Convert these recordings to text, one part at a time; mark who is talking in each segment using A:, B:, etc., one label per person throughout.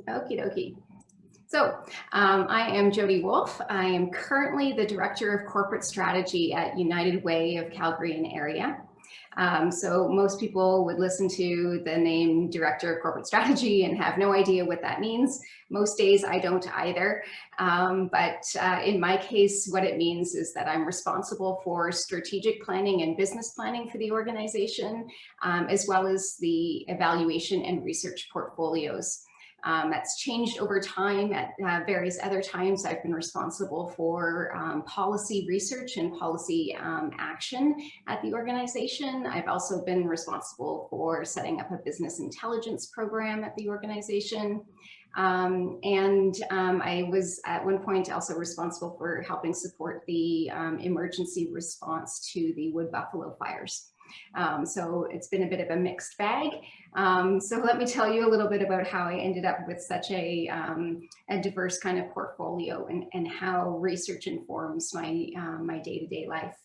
A: Okie dokie. So I am Jody Wolfe. I am currently the Director of Corporate Strategy at United Way of Calgary and area. So most people would listen to the name Director of Corporate Strategy and have no idea what that means. Most days I don't either. But in my case, what it means is that I'm responsible for strategic planning and business planning for the organization, as well as the evaluation and research portfolios. That's changed over time. At various other times, I've been responsible for policy research and policy action at the organization. I've also been responsible for setting up a business intelligence program at the organization. I was at one point also responsible for helping support the emergency response to the wood buffalo fires. So it's been a bit of a mixed bag. So let me tell you a little bit about how I ended up with such a diverse kind of portfolio and how research informs my, my day-to-day life.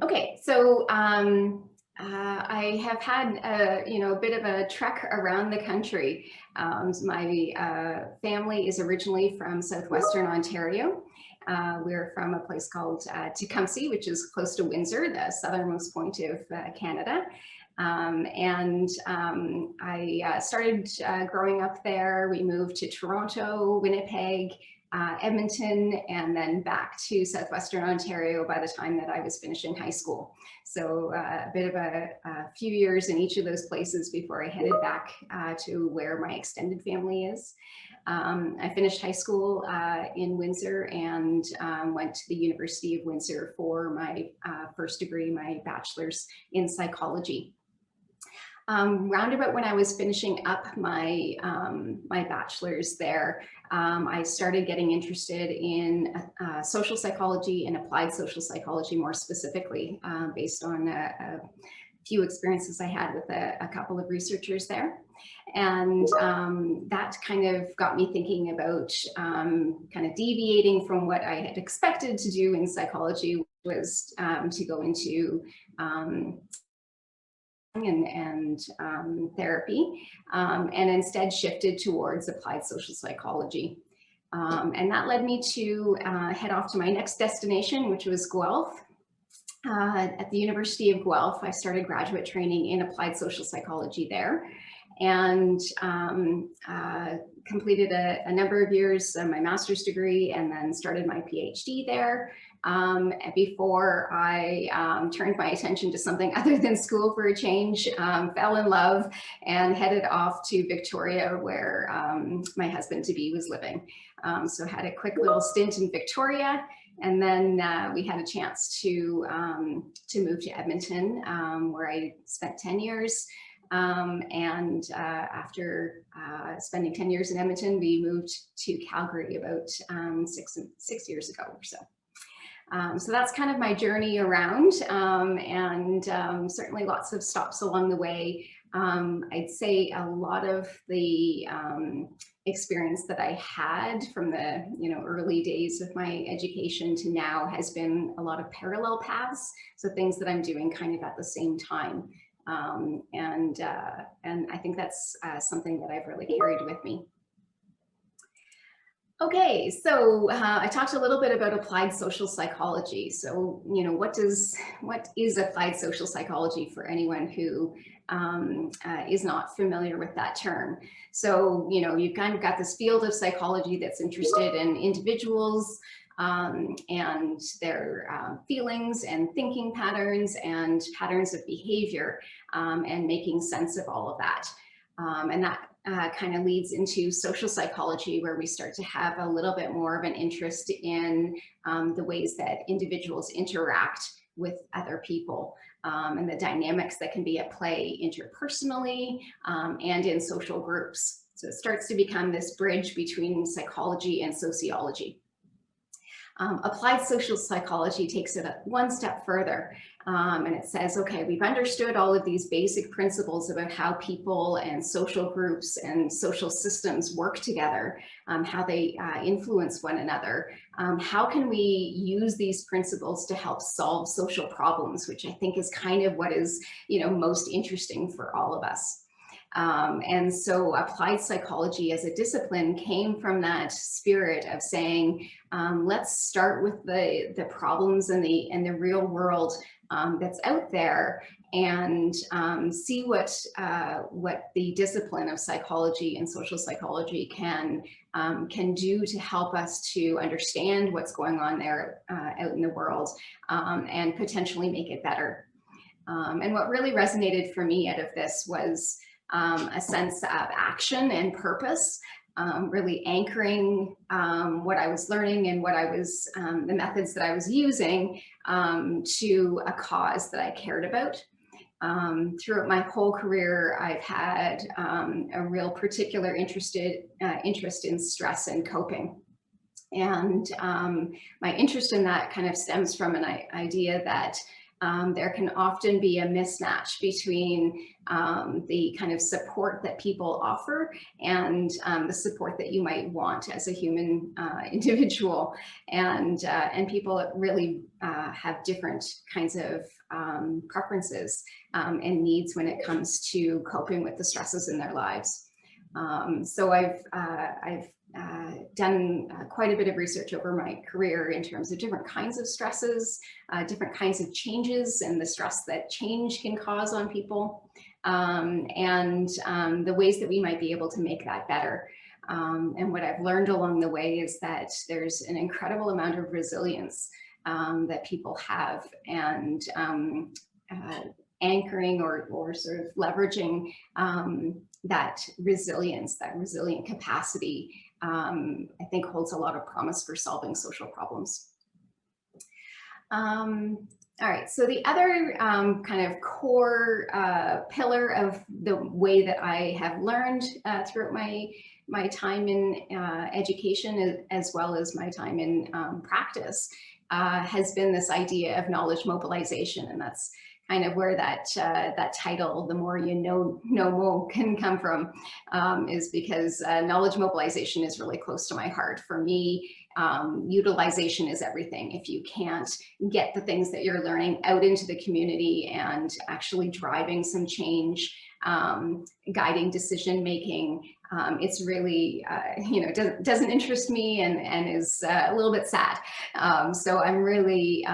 A: Okay, so I have had a bit of a trek around the country. My family is originally from southwestern Ontario. We're from a place called Tecumseh, which is close to Windsor, the southernmost point of Canada. I started growing up there. We moved to Toronto, Winnipeg, Edmonton, and then back to southwestern Ontario by the time that I was finishing high school. So a bit of a few years in each of those places before I headed back to where my extended family is. I finished high school in Windsor and went to the University of Windsor for my first degree, my bachelor's in psychology. Round about when I was finishing up my my bachelor's there, I started getting interested in social psychology and applied social psychology more specifically, based on a few experiences I had with a couple of researchers there. And that kind of got me thinking about kind of deviating from what I had expected to do in psychology, which was to go into and therapy, and instead shifted towards applied social psychology. And that led me to head off to my next destination, which was Guelph. At the University of Guelph, I started graduate training in applied social psychology there, and completed a number of years, my master's degree, and then started my PhD there. Before I turned my attention to something other than school for a change, fell in love and headed off to Victoria, where my husband-to-be was living. So had a quick little stint in Victoria, and then we had a chance to move to Edmonton, where I spent 10 years. After spending 10 years in Edmonton, we moved to Calgary about 6 years ago or so. So that's kind of my journey around, certainly lots of stops along the way. I'd say a lot of the experience that I had from the early days of my education to now has been a lot of parallel paths, so things that I'm doing kind of at the same time. And I think that's something that I've really carried with me. Okay, so I talked a little bit about applied social psychology. So, what is applied social psychology for anyone who is not familiar with that term? So, you've kind of got this field of psychology that's interested in individuals and their feelings and thinking patterns and patterns of behavior, and making sense of all of that. And that kind of leads into social psychology, where we start to have a little bit more of an interest in the ways that individuals interact with other people, and the dynamics that can be at play interpersonally and in social groups. So it starts to become this bridge between psychology and sociology. Applied social psychology takes it one step further, and it says, okay, we've understood all of these basic principles about how people and social groups and social systems work together, how they influence one another. How can we use these principles to help solve social problems, which I think is kind of what is most interesting for all of us. And so applied psychology as a discipline came from that spirit of saying, let's start with the problems and the real world that's out there, and see what the discipline of psychology and social psychology can do to help us to understand what's going on there out in the world, and potentially make it better. And what really resonated for me out of this was a sense of action and purpose, really anchoring what I was learning and what I was, the methods that I was using to a cause that I cared about. Throughout my whole career, I've had a real particular interest in stress and coping. And my interest in that kind of stems from an idea that there can often be a mismatch between the kind of support that people offer and the support that you might want as a human individual. And people really have different kinds of preferences and needs when it comes to coping with the stresses in their lives. So I've done quite a bit of research over my career in terms of different kinds of stresses, different kinds of changes, and the stress that change can cause on people, and the ways that we might be able to make that better. And what I've learned along the way is that there's an incredible amount of resilience that people have, and anchoring or sort of leveraging that resilience, that resilient capacity, I think holds a lot of promise for solving social problems. All right, so the other kind of core pillar of the way that I have learned throughout my time in education, as well as my time in practice, has been this idea of knowledge mobilization, and that's kind of where that title, "The More You Know Mo," can come from, is because knowledge mobilization is really close to my heart. For me, utilization is everything. If you can't get the things that you're learning out into the community and actually driving some change, guiding decision making, it's really, doesn't interest me, and is a little bit sad. So I'm really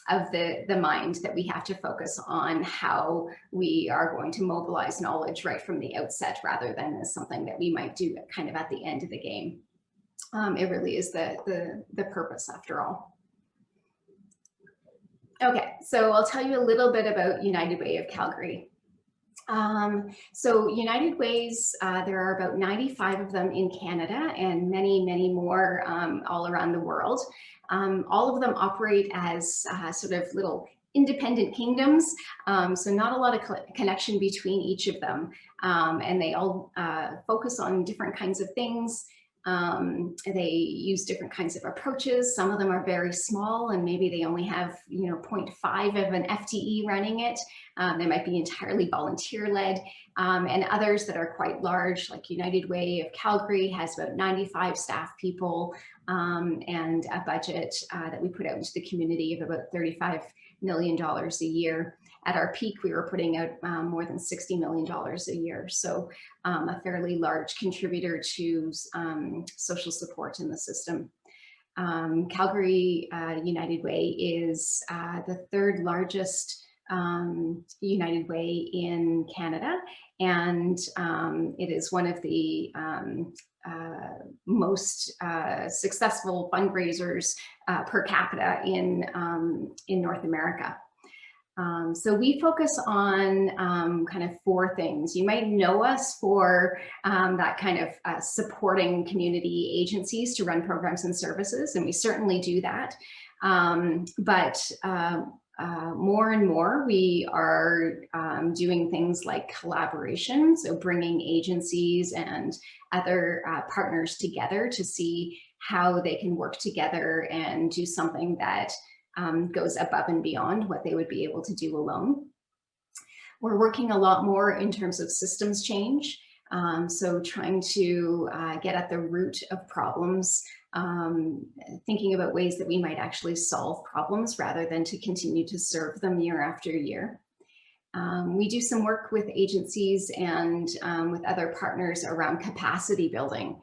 A: of the mind that we have to focus on how we are going to mobilize knowledge right from the outset, rather than as something that we might do kind of at the end of the game. It really is the purpose, after all. Okay, so I'll tell you a little bit about United Way of Calgary. So United Ways, there are about 95 of them in Canada, and many, many more all around the world. All of them operate as sort of little independent kingdoms, so not a lot of connection between each of them, and they all focus on different kinds of things. They use different kinds of approaches. Some of them are very small, and maybe they only have 0.5 of an FTE running it. They might be entirely volunteer-led, and others that are quite large, like United Way of Calgary has about 95 staff people, and a budget that we put out into the community of about $35 million a year. At our peak, we were putting out more than $60 million a year. So a fairly large contributor to social support in the system. Calgary United Way is the third largest United Way in Canada, and it is one of the most successful fundraisers per capita in North America. So we focus on kind of four things. You might know us for that kind of supporting community agencies to run programs and services, and we certainly do that. But more and more, we are doing things like collaboration, so bringing agencies and other partners together to see how they can work together and do something that goes above and beyond what they would be able to do alone. We're working a lot more in terms of systems change, so trying to get at the root of problems, thinking about ways that we might actually solve problems rather than to continue to serve them year after year. We do some work with agencies and with other partners around capacity building.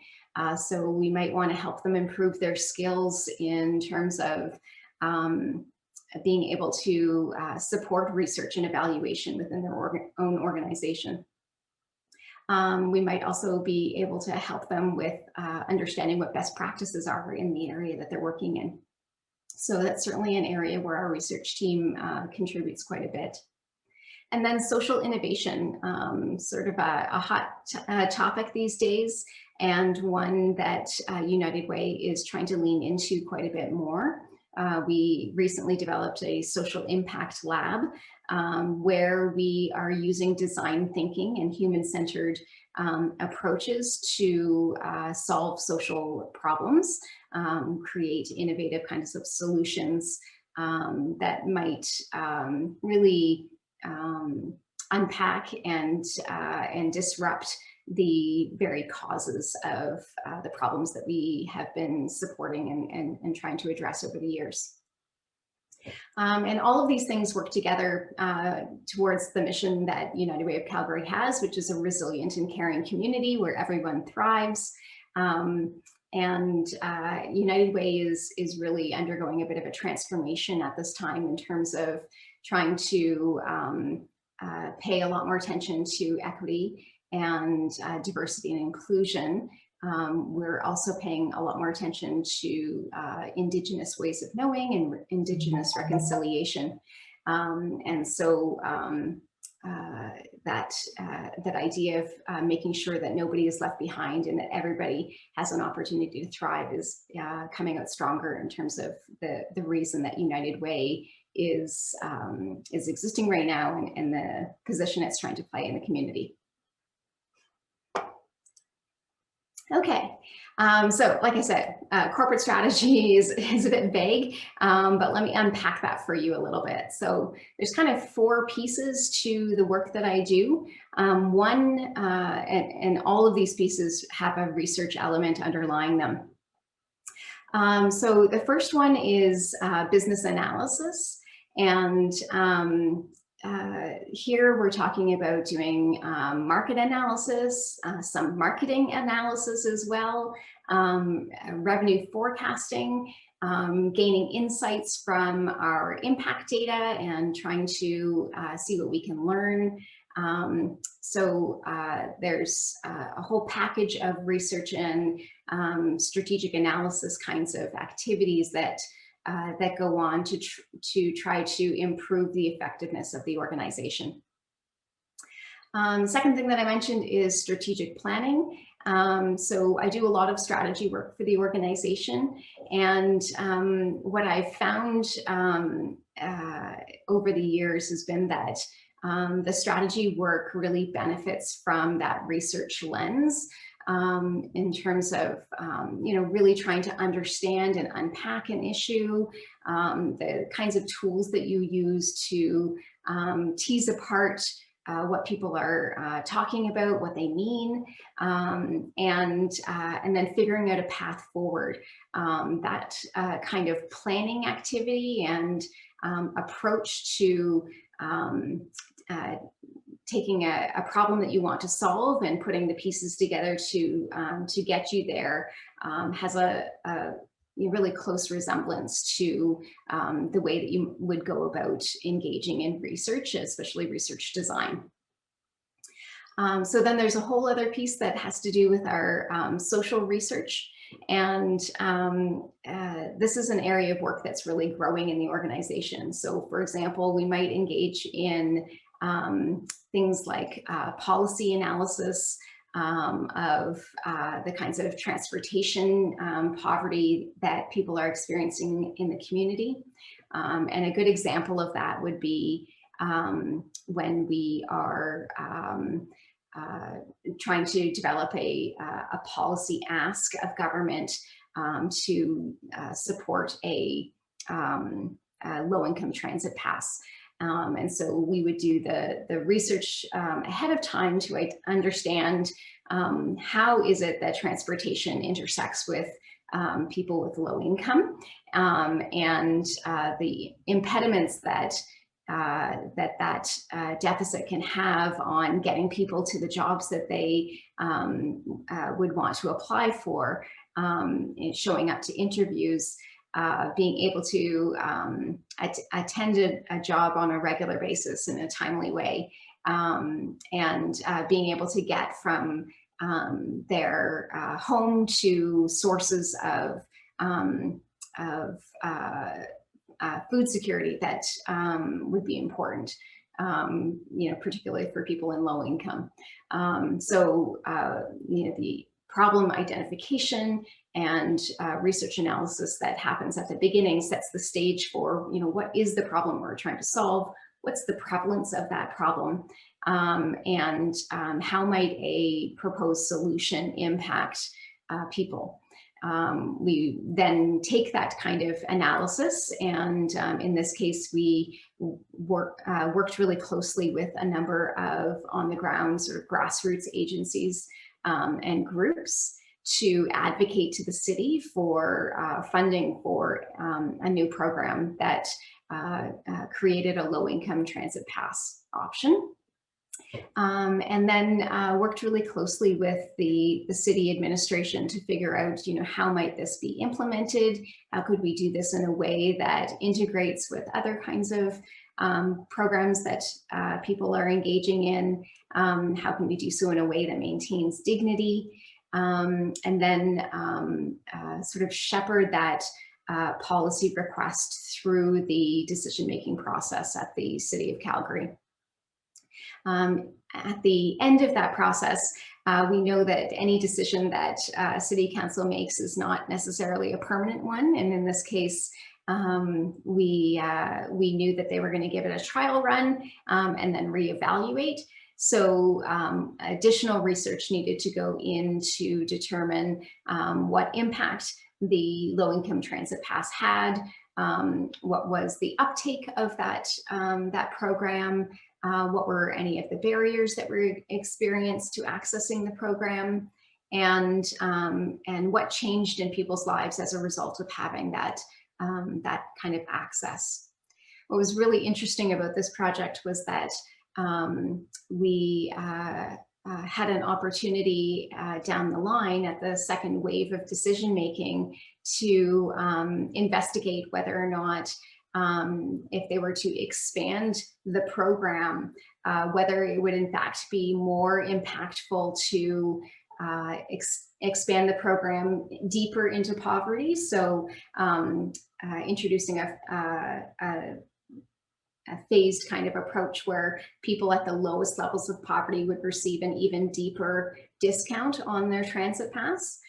A: So we might want to help them improve their skills in terms of being able to support research and evaluation within their own organization. We might also be able to help them with understanding what best practices are in the area that they're working in. So that's certainly an area where our research team contributes quite a bit. And then social innovation, sort of a hot topic these days, and one that United Way is trying to lean into quite a bit more. We recently developed a social impact lab where we are using design thinking and human-centered approaches to solve social problems, create innovative kinds of solutions that might really unpack and disrupt the very causes of the problems that we have been supporting and trying to address over the years. And all of these things work together towards the mission that United Way of Calgary has, which is a resilient and caring community where everyone thrives. And United Way is really undergoing a bit of a transformation at this time in terms of trying to pay a lot more attention to equity and diversity and inclusion. We're also paying a lot more attention to Indigenous ways of knowing and Indigenous reconciliation. And so that idea of making sure that nobody is left behind and that everybody has an opportunity to thrive is coming out stronger in terms of the reason that United Way is existing right now and the position it's trying to play in the community. Okay, so like I said, corporate strategy is a bit vague, but let me unpack that for you a little bit. So there's kind of 4 pieces to the work that I do. One, and all of these pieces have a research element underlying them. So the first one is business analysis. And here we're talking about doing market analysis, some marketing analysis as well, revenue forecasting, gaining insights from our impact data and trying to see what we can learn. So there's a whole package of research and strategic analysis kinds of activities that go on to try to improve the effectiveness of the organization. Second thing that I mentioned is strategic planning. So I do a lot of strategy work for the organization, and what I've found over the years has been that the strategy work really benefits from that research lens. In terms of, really trying to understand and unpack an issue, the kinds of tools that you use to tease apart what people are talking about, what they mean, and then figuring out a path forward. That kind of planning activity and approach to taking a problem that you want to solve and putting the pieces together to get you there has a really close resemblance to the way that you would go about engaging in research, especially research design. So then there's a whole other piece that has to do with our social research. And this is an area of work that's really growing in the organization. So for example, we might engage in things like policy analysis of the kinds of transportation poverty that people are experiencing in the community. And a good example of that would be when we are trying to develop a policy ask of government to support a low-income transit pass. And so we would do the research ahead of time to understand how is it that transportation intersects with people with low income and the impediments that deficit can have on getting people to the jobs that they would want to apply for, showing up to interviews, being able to attend a job on a regular basis in a timely way, and being able to get from their home to sources of food security that would be important, particularly for people in low income. The problem identification and research analysis that happens at the beginning sets the stage for, what is the problem we're trying to solve? What's the prevalence of that problem? And how might a proposed solution impact people? We then take that kind of analysis, and in this case, we worked really closely with a number of on-the-ground sort of grassroots agencies and groups to advocate to the city for funding for a new program that created a low-income transit pass option. And then worked really closely with the city administration to figure out, how might this be implemented? How could we do this in a way that integrates with other kinds of programs that people are engaging in? How can we do so in a way that maintains dignity? And then sort of shepherd that policy request through the decision-making process at the City of Calgary. At the end of that process, we know that any decision that City Council makes is not necessarily a permanent one. And in this case, we knew that they were going to give it a trial run and then reevaluate. So additional research needed to go in to determine what impact the low-income transit pass had, what was the uptake of that program, what were any of the barriers that were experienced to accessing the program, and what changed in people's lives as a result of having that kind of access. What was really interesting about this project was that we had an opportunity down the line at the second wave of decision making to investigate whether or not if they were to expand the program, whether it would in fact be more impactful to expand the program deeper into poverty. So introducing a phased kind of approach where people at the lowest levels of poverty would receive an even deeper discount on their transit pass.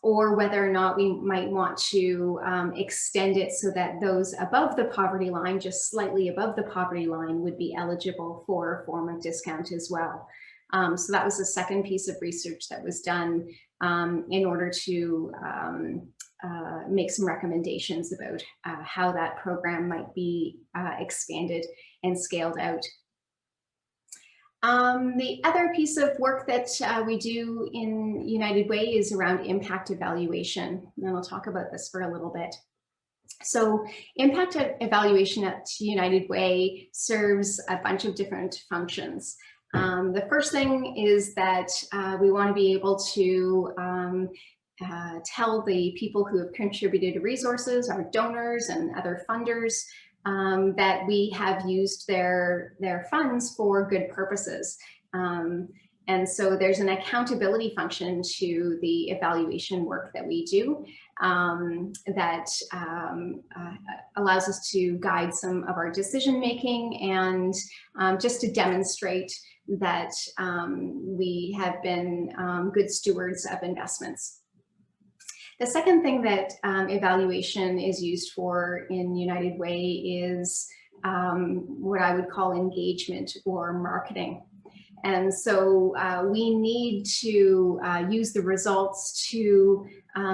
A: Or whether or not we might want to extend it so that those above the poverty line, just slightly above the poverty line, would be eligible for a form of discount as well. So that was the second piece of research that was done in order to make some recommendations about how that program might be expanded and scaled out. The other piece of work that we do in United Way is around impact evaluation, and I'll talk about this for a little bit. So impact evaluation at United Way serves a bunch of different functions. The first thing is that we want to be able to tell the people who have contributed resources, our donors and other funders, that we have used their funds for good purposes. And so there's an accountability function to the evaluation work that we do that allows us to guide some of our decision making and just to demonstrate that we have been good stewards of investments. The second thing that evaluation is used for in United Way is what I would call engagement or marketing. And so we need to use the results to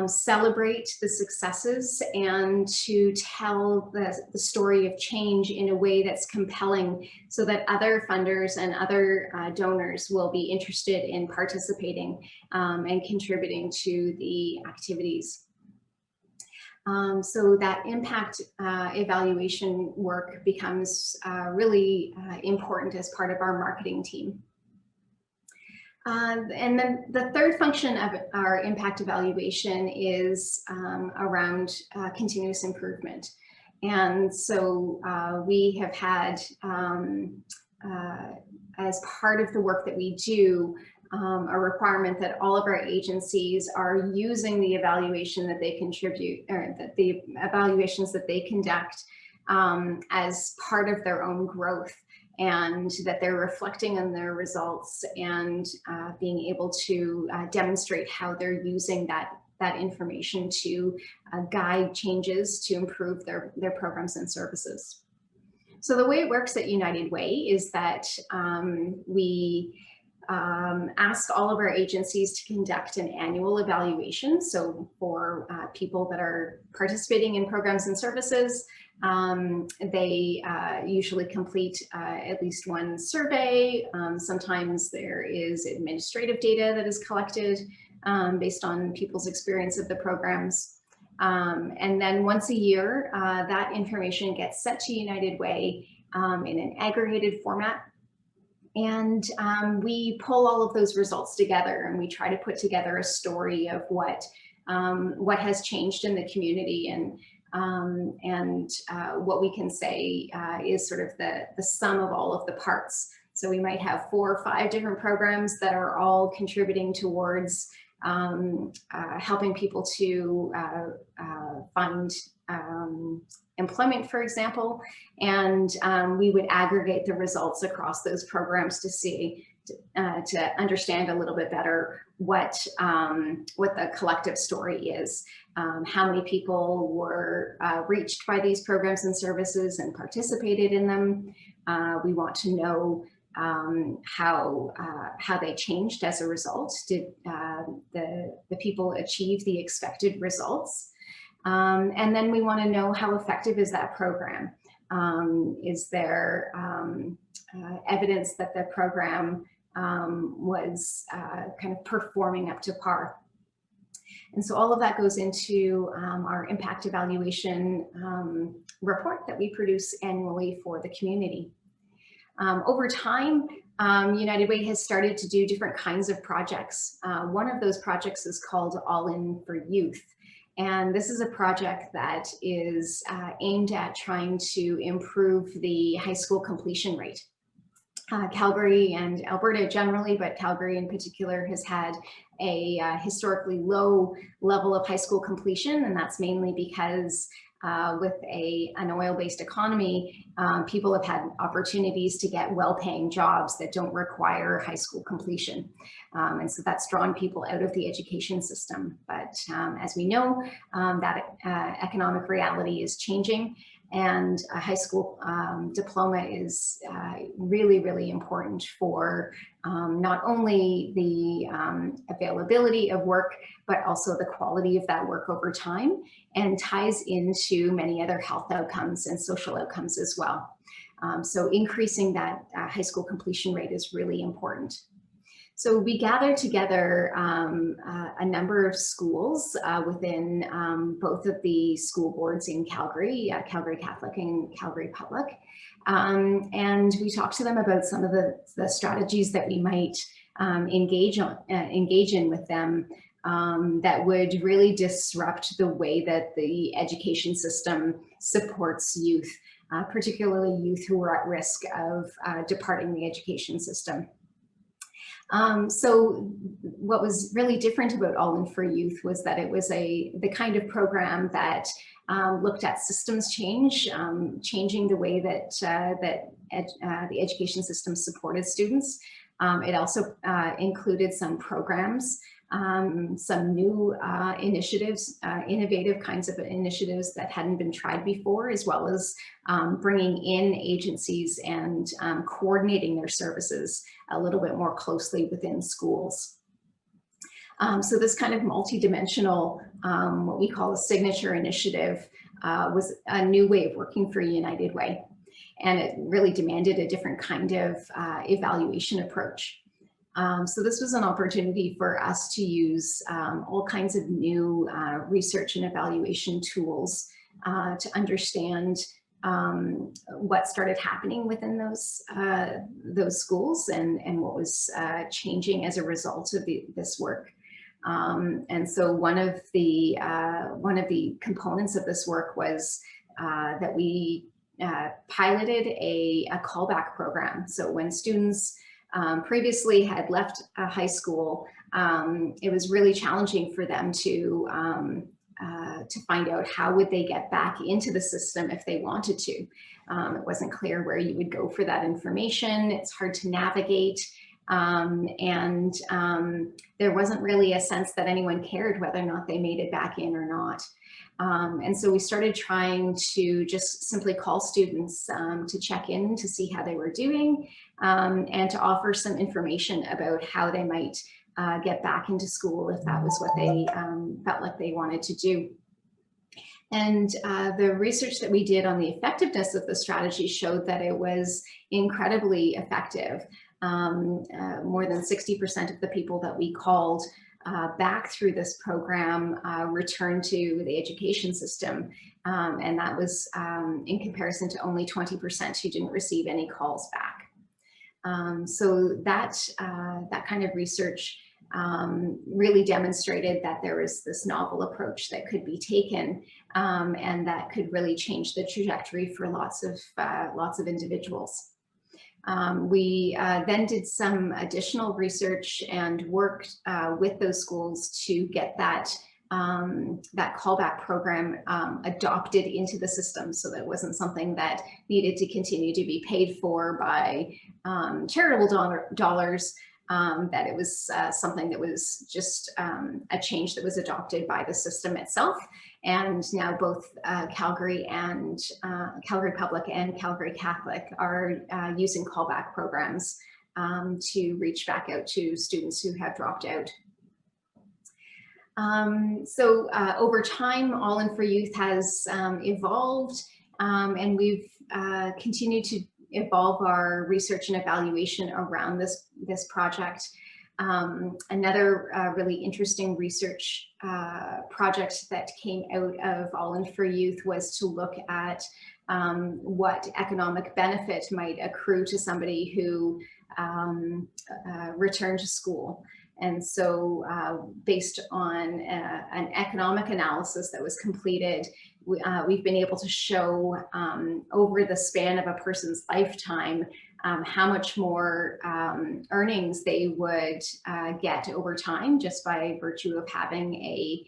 A: celebrate the successes and to tell the story of change in a way that's compelling so that other funders and other donors will be interested in participating and contributing to the activities. So that impact evaluation work becomes really important as part of our marketing team. And then the third function of our impact evaluation is around continuous improvement. And so we have had, as part of the work that we do, a requirement that all of our agencies are using the evaluation that they contribute, or that the evaluations that they conduct as part of their own growth, and that they're reflecting on their results and being able to demonstrate how they're using that information to guide changes to improve their programs and services. So the way it works at United Way is that we ask all of our agencies to conduct an annual evaluation. So for people that are participating in programs and services, they usually complete at least one survey. Sometimes there is administrative data that is collected based on people's experience of the programs. And then once a year, that information gets sent to United Way in an aggregated format. And we pull all of those results together, and we try to put together a story of what has changed in the community, and what we can say is sort of the sum of all of the parts. So we might have 4 or 5 different programs that are all contributing towards helping people to find employment, for example, and we would aggregate the results across those programs to see, to understand a little bit better what the collective story is. How many people were reached by these programs and services and participated in them. We want to know how they changed as a result. Did the people achieve the expected results? And then we want to know how effective is that program. Is there evidence that the program was kind of performing up to par? And so all of that goes into our impact evaluation report that we produce annually for the community. Over time, United Way has started to do different kinds of projects. One of those projects is called All In for Youth. And this is a project that is aimed at trying to improve the high school completion rate. Calgary and Alberta generally, but Calgary in particular, has had a historically low level of high school completion, and that's mainly because with an oil-based economy, people have had opportunities to get well-paying jobs that don't require high school completion. And so that's drawn people out of the education system. But as we know, that economic reality is changing, and a high school diploma is really, really important for not only the availability of work, but also the quality of that work over time, and ties into many other health outcomes and social outcomes as well. So increasing that high school completion rate is really important. So we gathered together a number of schools within both of the school boards in Calgary, Calgary Catholic and Calgary Public. And we talked to them about some of the strategies that we might engage in with them that would really disrupt the way that the education system supports youth, particularly youth who are at risk of departing the education system. So what was really different about All In for Youth was that it was the kind of program that looked at systems change, changing the way that the education system supported students. It also included some programs, some new initiatives, innovative kinds of initiatives that hadn't been tried before, as well as bringing in agencies and coordinating their services a little bit more closely within schools. So this kind of multi-dimensional, what we call a signature initiative, was a new way of working for United Way. And it really demanded a different kind of evaluation approach. So this was an opportunity for us to use all kinds of new research and evaluation tools to understand what started happening within those schools and what was changing as a result of this work. And so one of the components of this work was that we piloted a callback program. So when students previously had left high school, it was really challenging for them to find out how would they get back into the system if they wanted to. It wasn't clear where you would go for that information. It's hard to navigate. And there wasn't really a sense that anyone cared whether or not they made it back in or not. And so we started trying to just simply call students to check in to see how they were doing and to offer some information about how they might get back into school if that was what they felt like they wanted to do. And the research that we did on the effectiveness of the strategy showed that it was incredibly effective. More than 60% of the people that we called back through this program returned to the education system. And that was in comparison to only 20% who didn't receive any calls back. So that kind of research really demonstrated that there was this novel approach that could be taken and that could really change the trajectory for lots of individuals. We then did some additional research and worked with those schools to get that callback program adopted into the system, so that it wasn't something that needed to continue to be paid for by charitable dollars, that it was something that was just a change that was adopted by the system itself. And now both Calgary Public and Calgary Catholic are using callback programs to reach back out to students who have dropped out. So over time, All In for Youth has evolved, and we've continued to evolve our research and evaluation around this project. Another really interesting research project that came out of All In for Youth was to look at what economic benefit might accrue to somebody who returned to school. And so based on an economic analysis that was completed, we've been able to show over the span of a person's lifetime how much more earnings they would get over time just by virtue of having a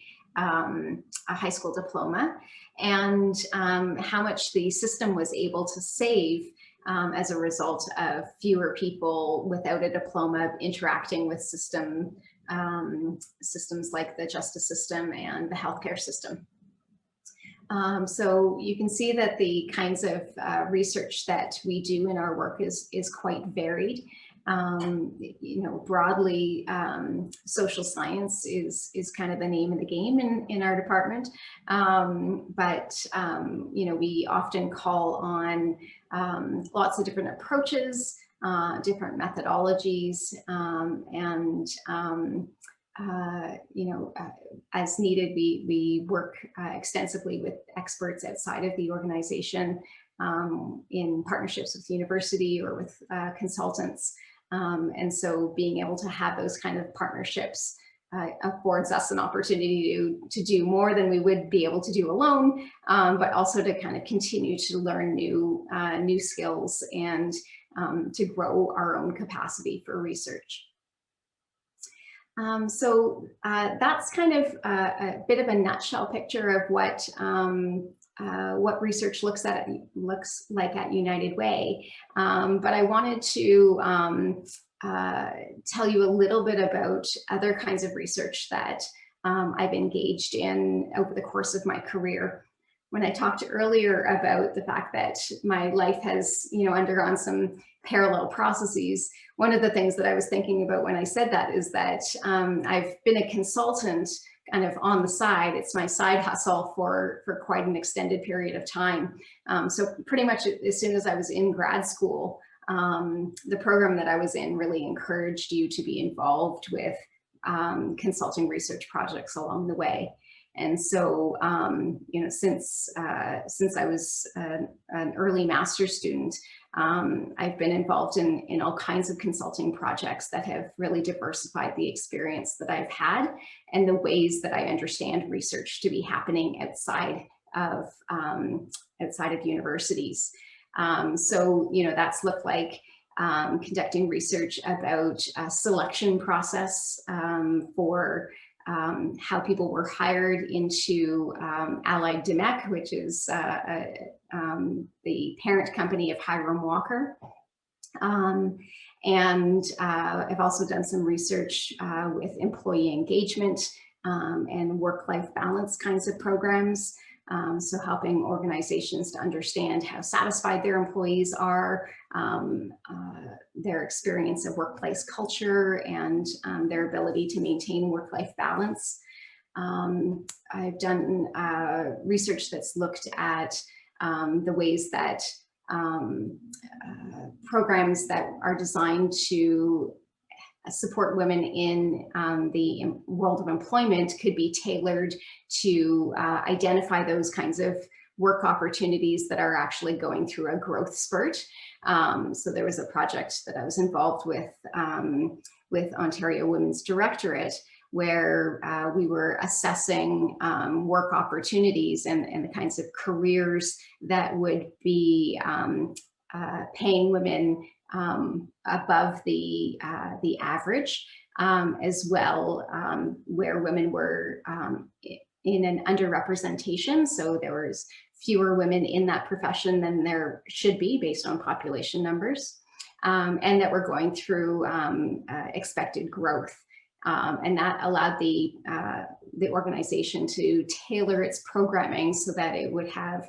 A: high school diploma, and how much the system was able to save as a result of fewer people without a diploma interacting with systems like the justice system and the healthcare system. So you can see that the kinds of research that we do in our work is quite varied. You know, broadly, social science is kind of the name of the game in our department. But you know, we often call on lots of different approaches, different methodologies, and you know, as needed, we work extensively with experts outside of the organization in partnerships with the university or with consultants. And so being able to have those kind of partnerships affords us an opportunity to do more than we would be able to do alone, but also to kind of continue to learn new skills and to grow our own capacity for research. So that's kind of a bit of a nutshell picture of what research looks like at United Way. But I wanted to tell you a little bit about other kinds of research that I've engaged in over the course of my career. When I talked earlier about the fact that my life has, you know, undergone some parallel processes, one of the things that I was thinking about when I said that is that I've been a consultant kind of on the side. It's my side hustle for quite an extended period of time. So pretty much as soon as I was in grad school, the program that I was in really encouraged you to be involved with consulting research projects along the way. And so, since I was an early master's student, I've been involved in all kinds of consulting projects that have really diversified the experience that I've had and the ways that I understand research to be happening outside of universities. So, that's looked like conducting research about a selection process for how people were hired into Allied Dimec, which is the parent company of Hiram Walker. And I've also done some research with employee engagement and work-life balance kinds of programs. So helping organizations to understand how satisfied their employees are, their experience of workplace culture, and their ability to maintain work-life balance. I've done research that's looked at the ways that programs that are designed to support women in the world of employment could be tailored to identify those kinds of work opportunities that are actually going through a growth spurt. So there was a project that I was involved with Ontario Women's Directorate, where we were assessing work opportunities and the kinds of careers that would be paying women above the average, as well, where women were in an underrepresentation. So there was fewer women in that profession than there should be based on population numbers, and that were going through expected growth. And that allowed the organization to tailor its programming so that it would have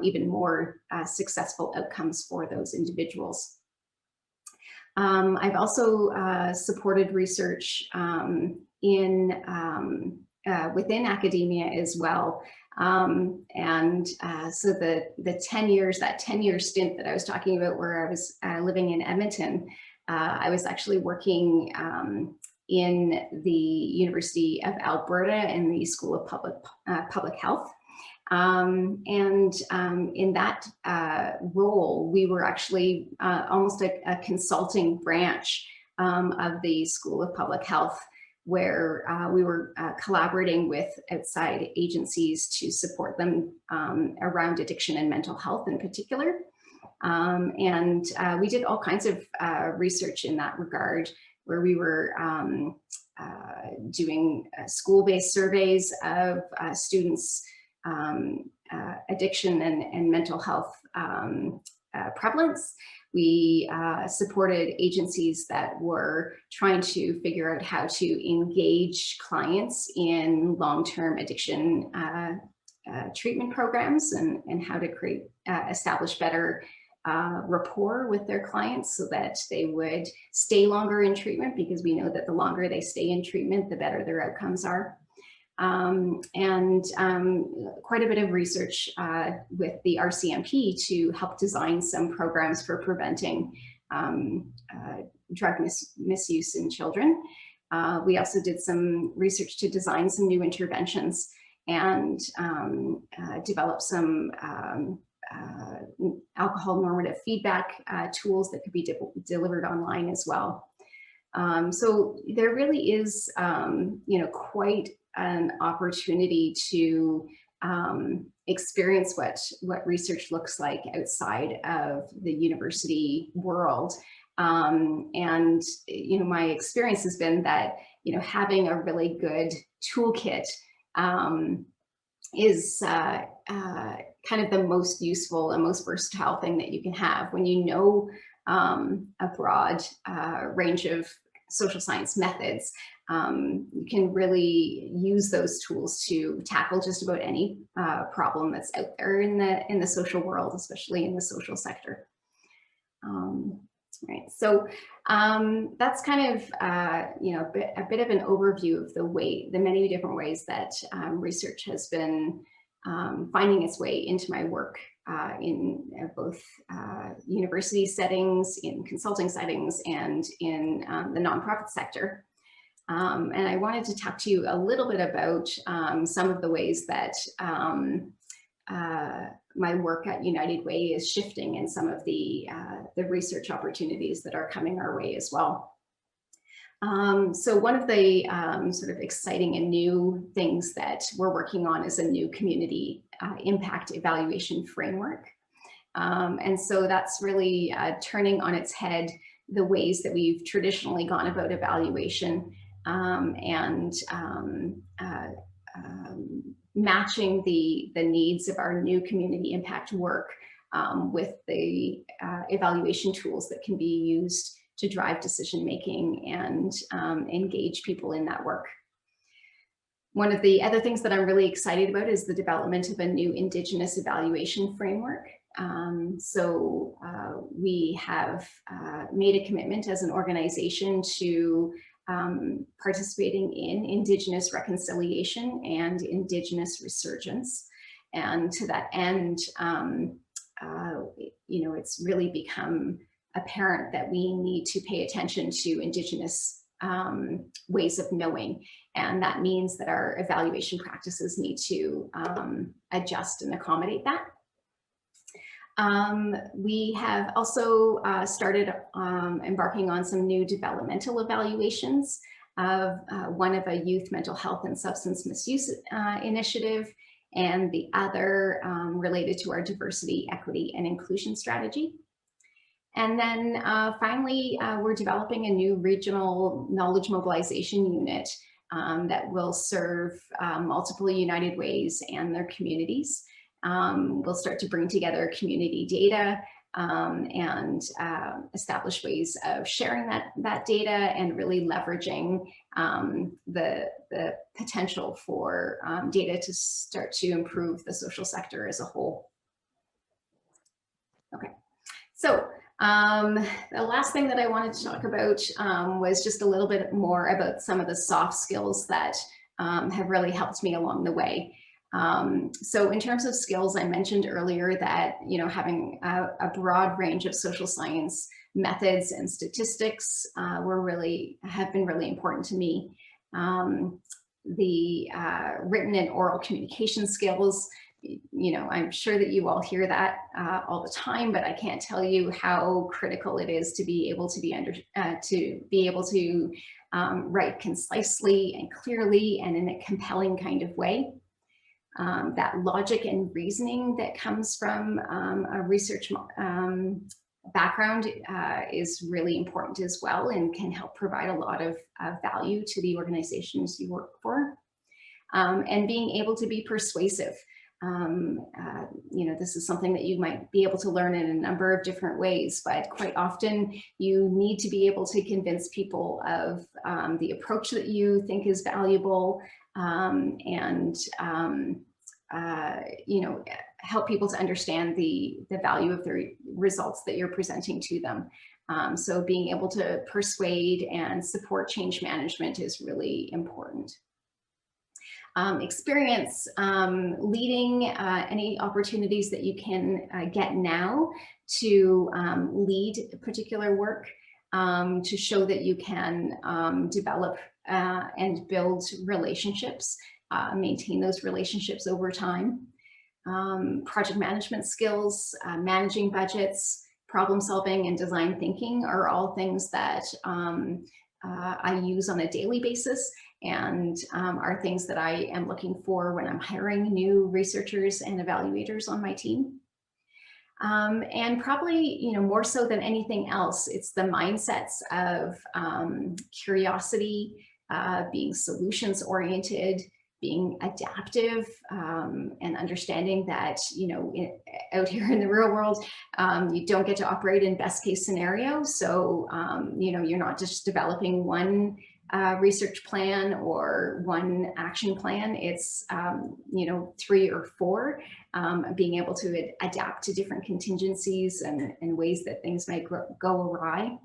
A: even more successful outcomes for those individuals. I've also supported research within academia as well. So the 10 years, that 10-year stint that I was talking about, where I was living in Edmonton, I was actually working in the University of Alberta in the School of Public Health. In that role, we were actually almost a consulting branch of the School of Public Health, where we were collaborating with outside agencies to support them around addiction and mental health in particular. We did all kinds of research in that regard, where we were doing school-based surveys of students' addiction and mental health prevalence. We supported agencies that were trying to figure out how to engage clients in long-term addiction treatment programs, and how to establish better rapport with their clients so that they would stay longer in treatment, because we know that the longer they stay in treatment, the better their outcomes are. Quite a bit of research with the RCMP to help design some programs for preventing drug misuse in children. We also did some research to design some new interventions and develop some alcohol normative feedback tools that could be delivered online as well. So there really is, quite an opportunity to experience what research looks like outside of the university world. My experience has been that, having a really good toolkit is kind of the most useful and most versatile thing that you can have when you know a broad range of social science methods. You can really use those tools to tackle just about any problem that's out there in the social world, especially in the social sector. Right. So that's kind of a bit of an overview of the many different ways that research has been finding its way into my work in both university settings, in consulting settings, and in the nonprofit sector. And I wanted to talk to you a little bit about some of the ways that my work at United Way is shifting, and some of the research opportunities that are coming our way as well. So one of the sort of exciting and new things that we're working on is a new community impact evaluation framework. And so that's really turning on its head the ways that we've traditionally gone about evaluation, and matching the needs of our new community impact work with the evaluation tools that can be used to drive decision making and engage people in that work. One of the other things that I'm really excited about is the development of a new Indigenous evaluation framework. So we have made a commitment as an organization to participating in Indigenous reconciliation and Indigenous resurgence. And to that end, you know, it's really become apparent that we need to pay attention to Indigenous ways of knowing. And that means that our evaluation practices need to adjust and accommodate that. We have also started embarking on some new developmental evaluations of one of a youth mental health and substance misuse initiative, and the other related to our diversity, equity, and inclusion strategy. And then finally, we're developing a new regional knowledge mobilization unit that will serve multiple United Ways and their communities. We'll start to bring together community data and establish ways of sharing that data, and really leveraging the potential for data to start to improve the social sector as a whole. Okay, so the last thing that I wanted to talk about was just a little bit more about some of the soft skills that have really helped me along the way. So in terms of skills, I mentioned earlier that, you know, having a broad range of social science methods and statistics have been really important to me. The written and oral communication skills, you know, I'm sure that you all hear that all the time, but I can't tell you how critical it is to be able to write concisely and clearly and in a compelling kind of way. That logic and reasoning that comes from a research background is really important as well, and can help provide a lot of value to the organizations you work for. And being able to be persuasive. You know, this is something that you might be able to learn in a number of different ways, but quite often you need to be able to convince people of the approach that you think is valuable, and you know, help people to understand the value of the results that you're presenting to them. So being able to persuade and support change management is really important. Experience leading any opportunities that you can get now to lead particular work, to show that you can develop and build relationships, maintain those relationships over time. Project management skills, managing budgets, problem solving, and design thinking are all things that I use on a daily basis, and are things that I am looking for when I'm hiring new researchers and evaluators on my team. And probably, you know, more so than anything else, it's the mindsets of curiosity, being solutions oriented, being adaptive, and understanding that, you know, out here in the real world, you don't get to operate in best case scenario. So, you know, you're not just developing one research plan or one action plan. It's, you know, 3 or 4, being able to adapt to different contingencies and ways that things might go awry.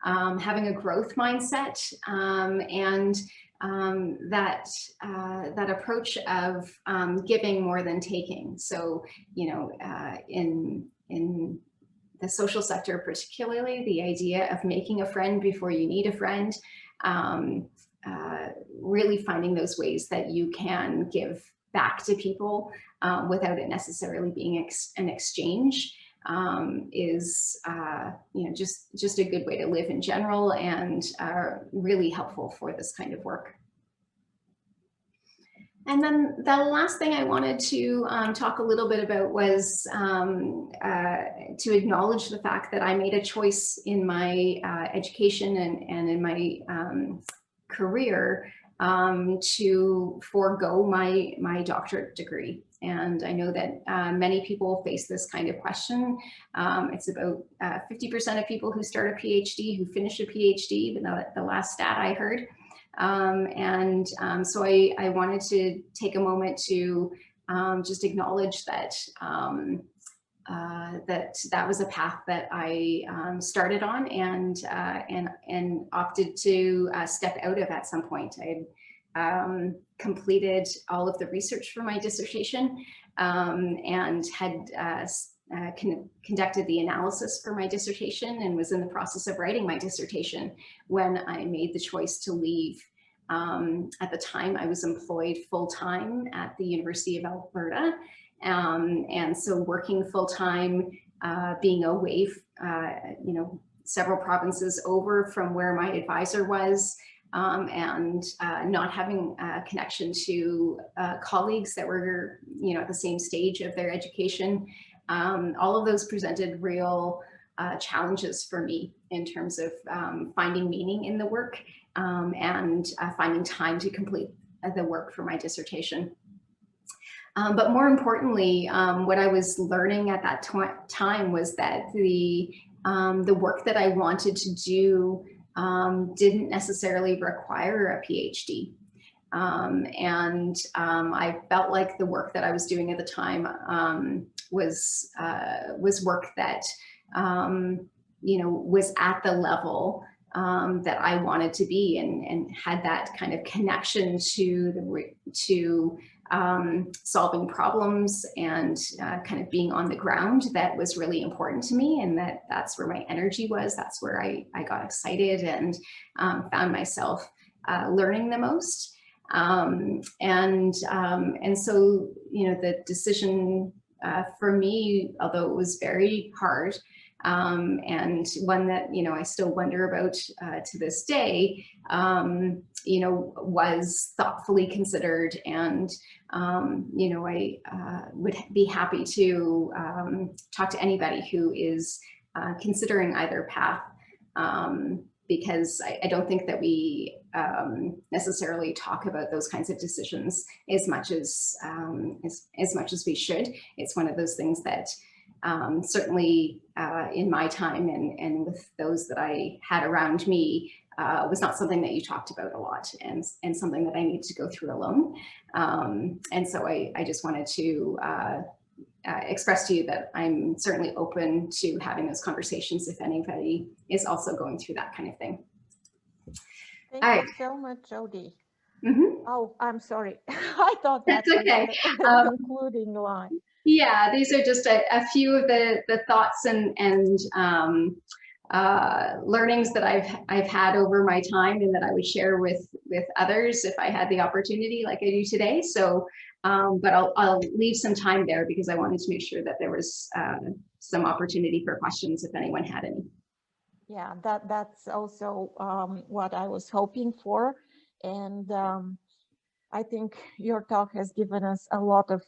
A: Having a growth mindset, and that approach of giving more than taking. So, you know, in the the social sector, particularly the idea of making a friend before you need a friend, really finding those ways that you can give back to people without it necessarily being an exchange is just a good way to live in general, and really helpful for this kind of work. And then the last thing I wanted to talk a little bit about was to acknowledge the fact that I made a choice in my education and in my career to forego my doctorate degree. And I know that many people face this kind of question. It's about 50% of people who start a PhD who finish a PhD, but the last stat I heard. So I wanted to take a moment to just acknowledge that that was a path that I started on and opted to step out of at some point. I had completed all of the research for my dissertation and had conducted the analysis for my dissertation and was in the process of writing my dissertation when I made the choice to leave. At the time, I was employed full-time at the University of Alberta. And so working full-time, being away, several provinces over from where my advisor was, and not having a connection to colleagues that were, at the same stage of their education. All of those presented real challenges for me in terms of finding meaning in the work and finding time to complete the work for my dissertation. But more importantly, what I was learning at that time was that the work that I wanted to do didn't necessarily require a PhD. I felt like the work that I was doing at the time was work that was at the level that I wanted to be, and had that kind of connection to solving problems and kind of being on the ground that was really important to me, and that's where my energy was. That's where I got excited and found myself learning the most. And so, the decision for me, although it was very hard, and one that, I still wonder about to this day, was thoughtfully considered. And, I would be happy to talk to anybody who is considering either path, because I don't think that we necessarily talk about those kinds of decisions as much as we should. It's one of those things that certainly in my time and with those that I had around me was not something that you talked about a lot, and something that I needed to go through alone. And so I just wanted to express to you that I'm certainly open to having those conversations if anybody is also going through that kind of thing.
B: Thank you so much, Jody.
A: Mm-hmm.
B: Oh, I'm sorry. I thought
A: that's okay.
B: The concluding line.
A: Yeah, these are just a few of the thoughts and learnings that I've had over my time, and that I would share with others if I had the opportunity, like I do today. So, but I'll leave some time there because I wanted to make sure that there was some opportunity for questions if anyone had any.
B: Yeah, that's also what I was hoping for, and I think your talk has given us a lot of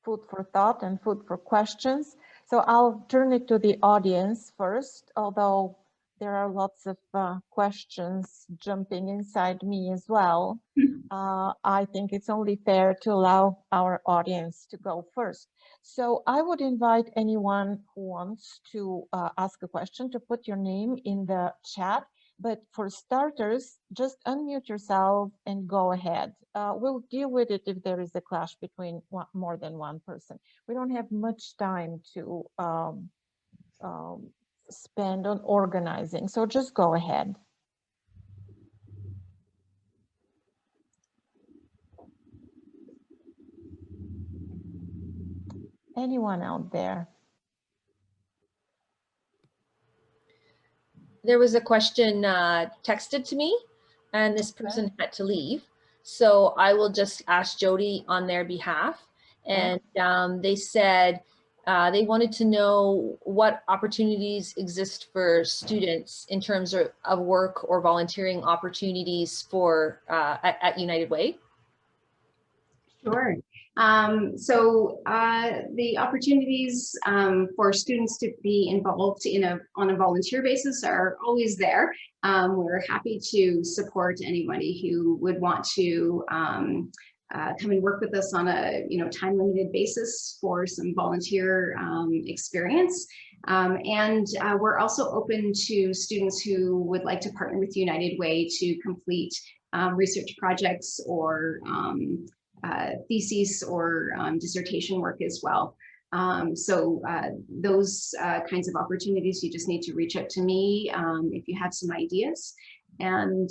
B: food for thought and food for questions. So I'll turn it to the audience first, although there are lots of questions jumping inside me as well. I think it's only fair to allow our audience to go first. So I would invite anyone who wants to ask a question to put your name in the chat. But for starters, just unmute yourself and go ahead. We'll deal with it if there is a clash between more than one person. We don't have much time to spend on organizing, so just go ahead. Anyone out there?
C: there was a question texted to me, and this person had to leave. So I will just ask Jody on their behalf. And they said they wanted to know what opportunities exist for students in terms of work or volunteering opportunities for at United Way.
A: Sure. The opportunities for students to be involved on a volunteer basis are always there. We're happy to support anybody who would want to come and work with us on a time-limited basis for some volunteer experience. We're also open to students who would like to partner with United Way to complete research projects or theses or dissertation work as well. Those kinds of opportunities, you just need to reach out to me if you have some ideas. And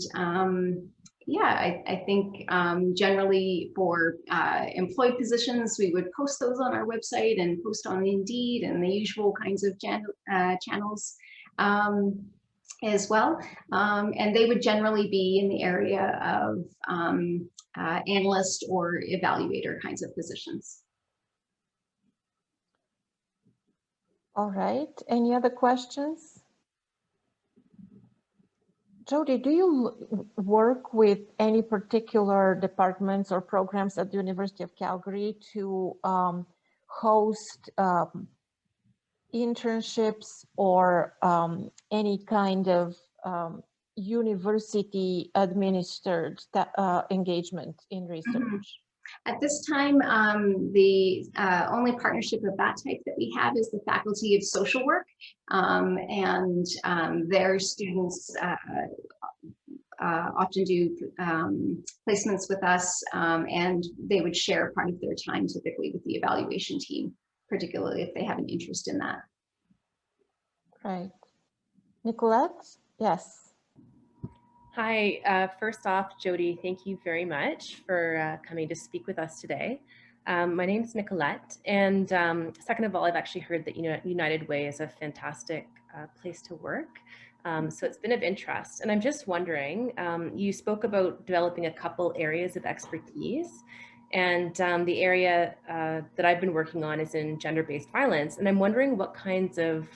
A: yeah, I think generally for employed positions, we would post those on our website and post on Indeed and the usual kinds of channels as well. And they would generally be in the area of analyst or evaluator kinds of positions.
B: All right, any other questions? Jody, do you work with any particular departments or programs at the University of Calgary to host internships or any kind of university administered engagement in research?
A: At this time, the only partnership of that type that we have is the Faculty of Social Work, and their students often do placements with us, and they would share part of their time typically with the evaluation team, particularly if they have an interest in that.
B: Right. Nicolette? Yes.
D: Hi, first off, Jody, thank you very much for coming to speak with us today. My name is Nicolette, and second of all, I've actually heard that United Way is a fantastic place to work. So it's been of interest, and I'm just wondering, you spoke about developing a couple areas of expertise, and the area that I've been working on is in gender-based violence, and I'm wondering what kinds of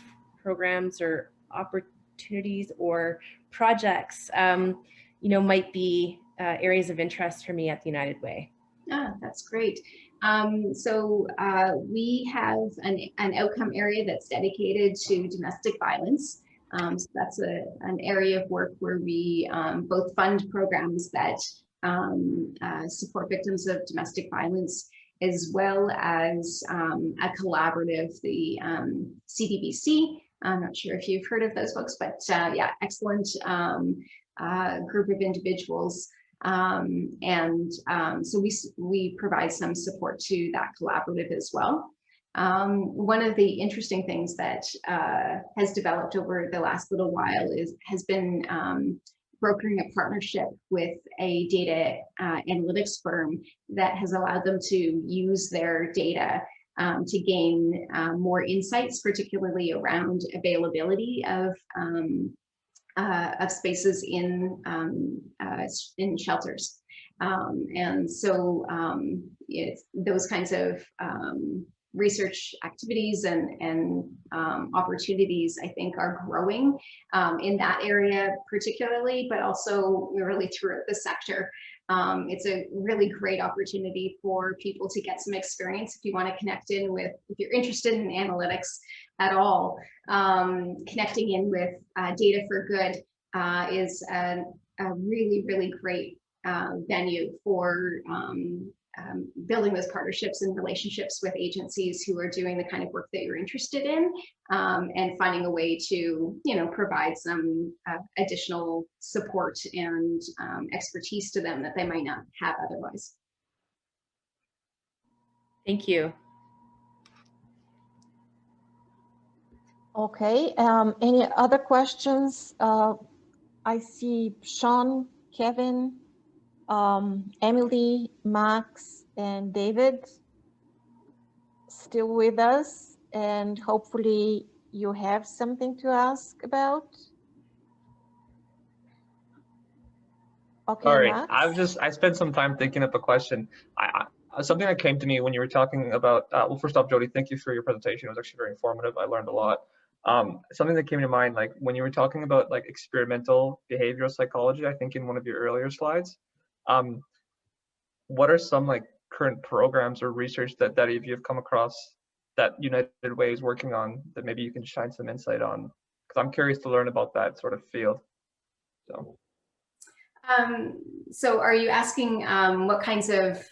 D: programs or opportunities or projects might be areas of interest for me at the United Way.
A: Ah, that's great. We have an outcome area that's dedicated to domestic violence. So that's an area of work where we both fund programs that support victims of domestic violence, as well as a collaborative, the CDBC. I'm not sure if you've heard of those folks, but yeah, excellent group of individuals. So we provide some support to that collaborative as well. One of the interesting things that has developed over the last little while has been brokering a partnership with a data analytics firm that has allowed them to use their data to gain more insights, particularly around availability of spaces in shelters. It's those kinds of research activities and opportunities, I think, are growing in that area particularly, but also really throughout the sector. It's a really great opportunity for people to get some experience if you want to connect in with, if you're interested in analytics at all. Connecting in with Data for Good is a really, really great venue for building those partnerships and relationships with agencies who are doing the kind of work that you're interested in, and finding a way to, provide some additional support and expertise to them that they might not have otherwise.
D: Thank you.
B: Okay, any other questions? I see Sean, Kevin, Emily, Max, and David still with us, and hopefully you have something to ask about. Okay,
E: Sorry,
B: Max.
E: I spent some time thinking of a question. Something that came to me when you were talking about, well, first off, Jody, thank you for your presentation. It was actually very informative. I learned a lot. Something that came to mind, like when you were talking about like experimental behavioral psychology, I think in one of your earlier slides, what are some like current programs or research that you've come across that United Way is working on that maybe you can shine some insight on? Because I'm curious to learn about that sort of field. So.
A: So are you asking what kinds of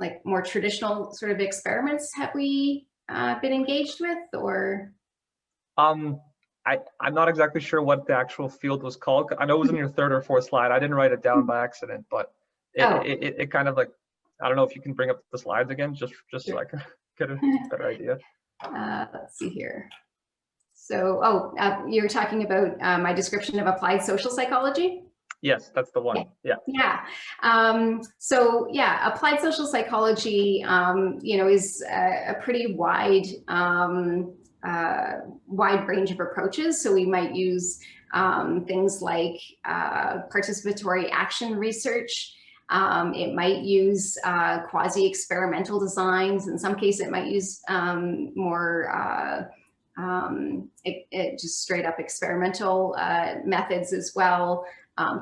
A: like more traditional sort of experiments have we been engaged with, or?
E: I'm not exactly sure what the actual field was called. I know it was in your third or fourth slide. I didn't write it down by accident, but it kind of like, I don't know if you can bring up the slides again, just so I can get a better idea.
A: Let's see here. So, you're talking about my description of applied social psychology?
E: Yes, that's the one. Yeah.
A: Yeah. So yeah, applied social psychology, is a pretty wide range of approaches. So we might use things like participatory action research. It might use quasi-experimental designs. In some cases, it might use more just straight up experimental methods as well.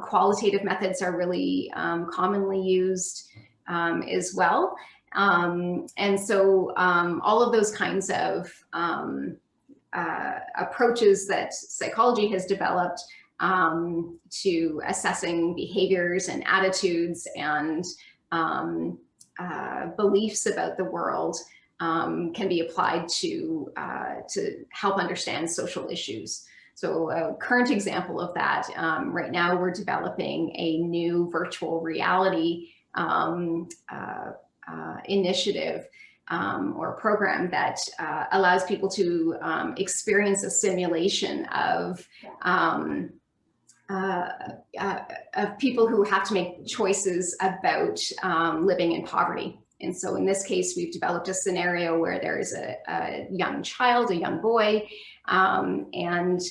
A: Qualitative methods are really commonly used as well. And so all of those kinds of approaches that psychology has developed to assessing behaviors and attitudes and beliefs about the world can be applied to help understand social issues. So a current example of that, right now we're developing a new virtual reality initiative or program that allows people to experience a simulation of people who have to make choices about living in poverty. And so in this case, we've developed a scenario where there is a young child, a young boy, and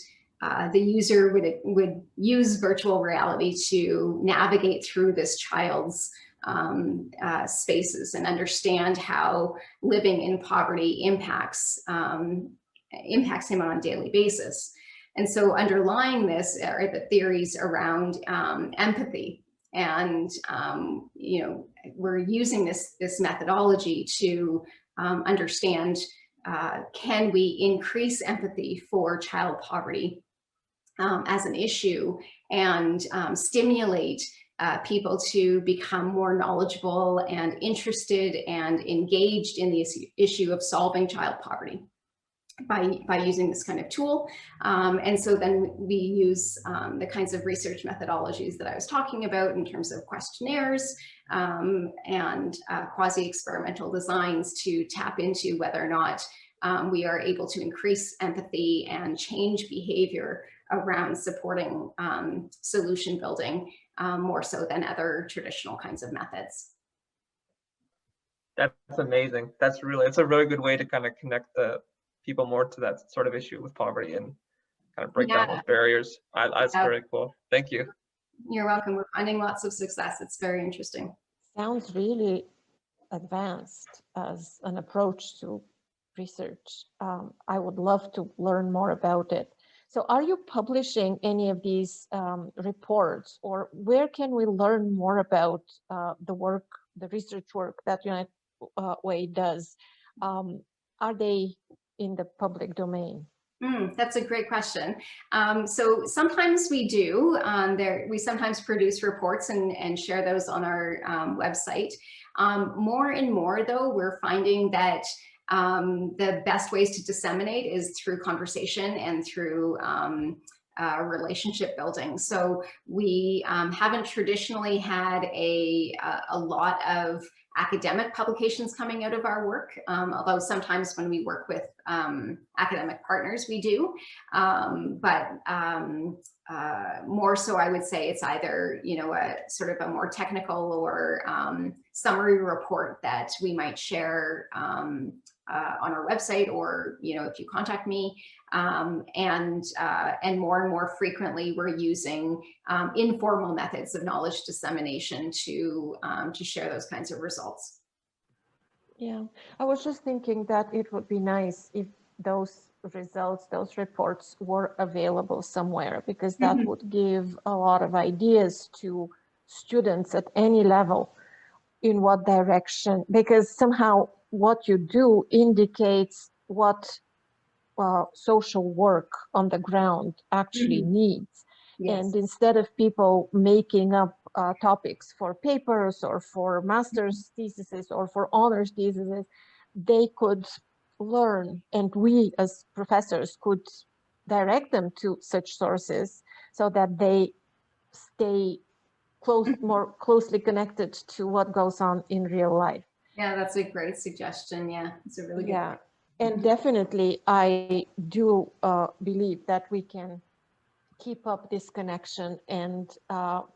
A: the user would use virtual reality to navigate through this child's spaces and understand how living in poverty impacts him on a daily basis. And so underlying this are the theories around empathy. And we're using this methodology to understand, can we increase empathy for child poverty as an issue and stimulate people to become more knowledgeable and interested and engaged in the issue of solving child poverty by using this kind of tool. And so then we use the kinds of research methodologies that I was talking about in terms of questionnaires and quasi-experimental designs to tap into whether or not we are able to increase empathy and change behavior around supporting solution building more so than other traditional kinds of methods.
E: That's amazing. It's a really good way to kind of connect the people more to that sort of issue with poverty and kind of break down those barriers. That's very cool. Thank you.
A: You're welcome. We're finding lots of success. It's very interesting.
B: Sounds really advanced as an approach to research. I would love to learn more about it. So are you publishing any of these reports, or where can we learn more about the research work that United Way does? Are they in the public domain?
A: That's a great question. So sometimes we do. We sometimes produce reports and share those on our website. More and more, though, we're finding that the best ways to disseminate is through conversation and through relationship building. So we haven't traditionally had a lot of academic publications coming out of our work, although sometimes when we work with academic partners, we do. But more so, I would say it's either, a sort of a more technical or summary report that we might share on our website, or if you contact me. And more frequently, we're using informal methods of knowledge dissemination to share those kinds of results.
B: Yeah, I was just thinking that it would be nice if those results, those reports were available somewhere, because that
A: Mhm.
B: would give a lot of ideas to students at any level in what direction, because somehow what you do indicates what social work on the ground actually
A: Mhm.
B: needs.
A: Yes.
B: And instead of people making up topics for papers or for master's theses or for honors theses, they could learn, and we as professors could direct them to such sources so that they stay more closely connected to what goes on in real life.
A: Yeah, that's a great suggestion. Yeah, it's a really good
B: Yeah,
A: point.
B: and definitely I do believe that we can keep up this connection, and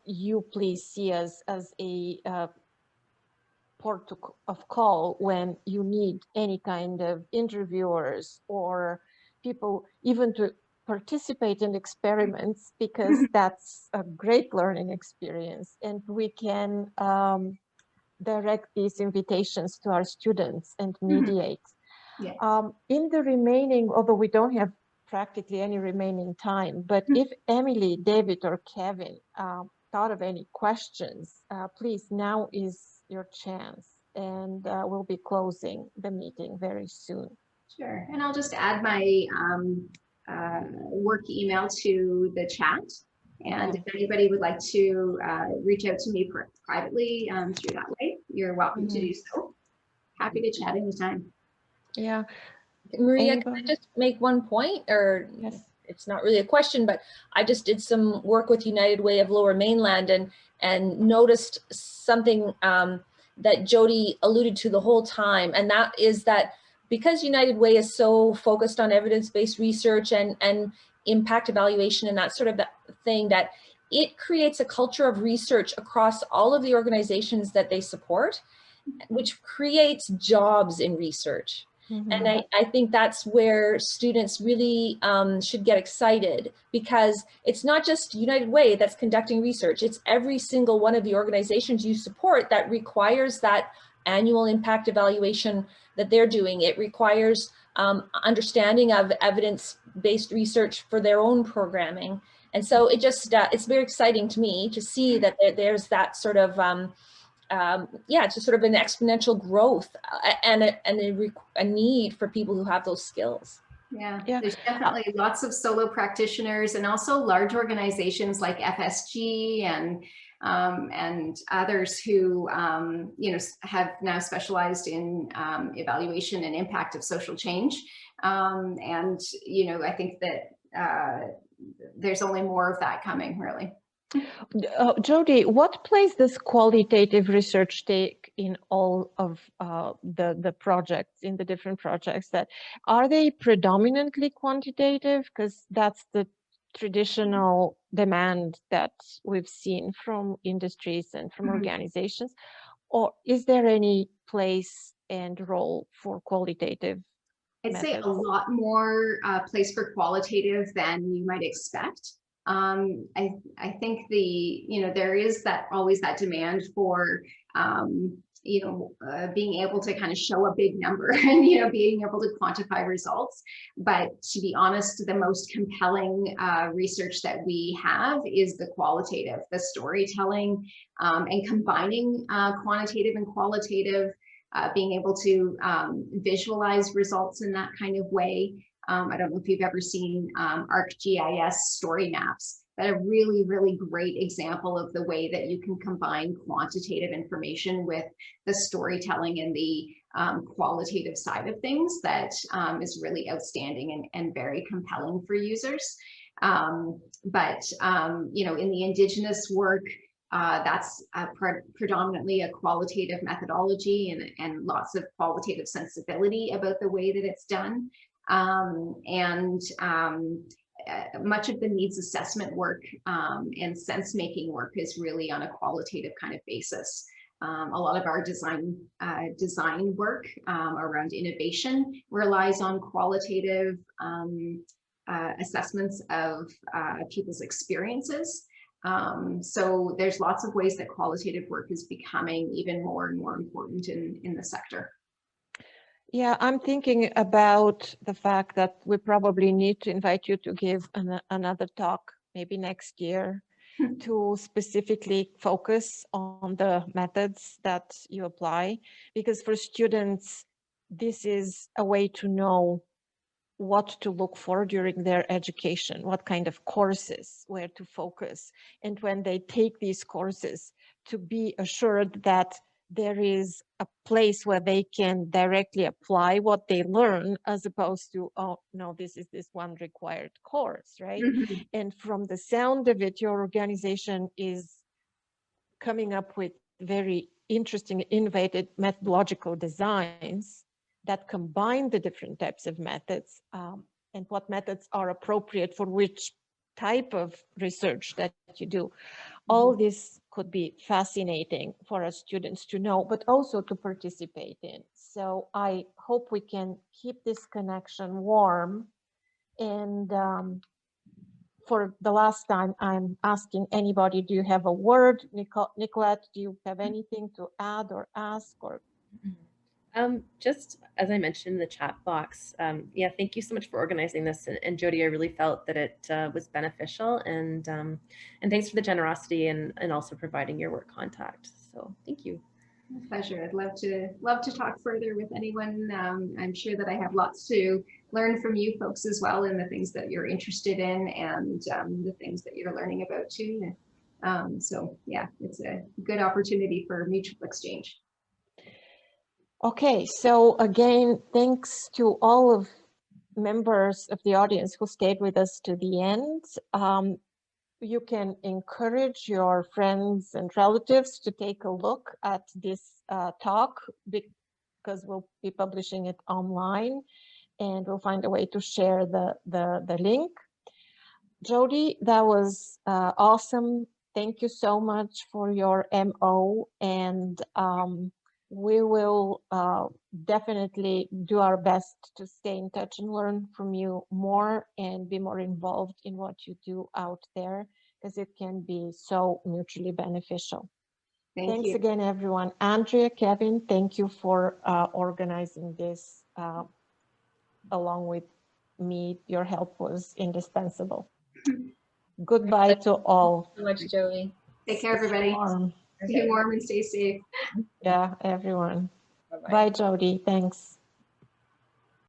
B: you please see us as a port of call when you need any kind of interviewers or people even to participate in experiments, because that's a great learning experience, and we can direct these invitations to our students and mediate.
A: Yeah.
B: In the remaining, although we don't have practically any remaining time, but if Emily, David, or Kevin thought of any questions, please, now is your chance. And we'll be closing the meeting very soon.
A: Sure. And I'll just add my work email to the chat. And if anybody would like to reach out to me privately through that way, you're welcome to do so. Happy to chat anytime.
B: Yeah.
C: Maria, can I just make one point? Or
B: yes,
C: it's not really a question, but I just did some work with United Way of Lower Mainland and noticed something that Jody alluded to the whole time, and that is that because United Way is so focused on evidence-based research and impact evaluation and that sort of thing, that it creates a culture of research across all of the organizations that they support, which creates jobs in research. And I think that's where students really should get excited, because it's not just United Way that's conducting research. It's every single one of the organizations you support that requires that annual impact evaluation that they're doing. It requires understanding of evidence-based research for their own programming. And so it just, it's very exciting to me to see that there's that sort of, yeah, just sort of an exponential growth and a need for people who have those skills.
A: Yeah, there's definitely lots of solo practitioners, and also large organizations like FSG and others who have now specialized in evaluation and impact of social change. And I think that there's only more of that coming, really.
B: Jody, what place does qualitative research take in all of the projects, in the different projects? That are they predominantly quantitative, because that's the traditional demand that we've seen from industries and from organizations, or is there any place and role for qualitative
A: I'd
B: methods?
A: say a lot more place for qualitative than you might expect. I think there is always that demand for being able to kind of show a big number and being able to quantify results. But to be honest, the most compelling research that we have is the qualitative, the storytelling, and combining quantitative and qualitative. Being able to visualize results in that kind of way. I don't know if you've ever seen ArcGIS story maps. That a really, really great example of the way that you can combine quantitative information with the storytelling and the qualitative side of things that is really outstanding and very compelling for users. But in the Indigenous work, that's predominantly a qualitative methodology and lots of qualitative sensibility about the way that it's done. Much of the needs assessment work and sense-making work is really on a qualitative kind of basis. A lot of our design work around innovation relies on qualitative assessments of people's experiences. So there's lots of ways that qualitative work is becoming even more and more important in the sector.
B: Yeah, I'm thinking about the fact that we probably need to invite you to give another talk, maybe next year, to specifically focus on the methods that you apply, because for students, this is a way to know what to look for during their education, what kind of courses, where to focus. And when they take these courses, to be assured that there is a place where they can directly apply what they learn, as opposed to, oh, no, this is this one required course, right?
A: Mm-hmm.
B: And from the sound of it, your organization is coming up with very interesting, innovative methodological designs that combine the different types of methods and what methods are appropriate for which type of research that you do. All this could be fascinating for our students to know, but also to participate in. So I hope we can keep this connection warm. And for the last time, I'm asking anybody, do you have a word? Nicolette, do you have anything to add or ask? Or
D: Just as I mentioned in the chat box, yeah, thank you so much for organizing this. And Jody, I really felt that it was beneficial, and thanks for the generosity and also providing your work contact. So thank you.
A: My pleasure. I'd love to talk further with anyone. I'm sure that I have lots to learn from you folks as well, in the things that you're interested in and the things that you're learning about too. So yeah, it's a good opportunity for mutual exchange.
B: okay, so again, thanks to all of members of the audience who stayed with us to the end. You can encourage your friends and relatives to take a look at this talk, because we'll be publishing it online, and we'll find a way to share the link. Jody, that was awesome. Thank you so much for your MO, and we will definitely do our best to stay in touch and learn from you more and be more involved in what you do out there, because it can be so mutually beneficial. Thanks
A: you.
B: again, everyone. Andrea, Kevin, thank you for organizing this along with me. Your help was indispensable. Goodbye to all.
C: So much, Jody.
A: Take care, everybody. Stay warm and stay safe.
B: Yeah, everyone.
C: Bye-bye.
B: Bye, Jody. Thanks.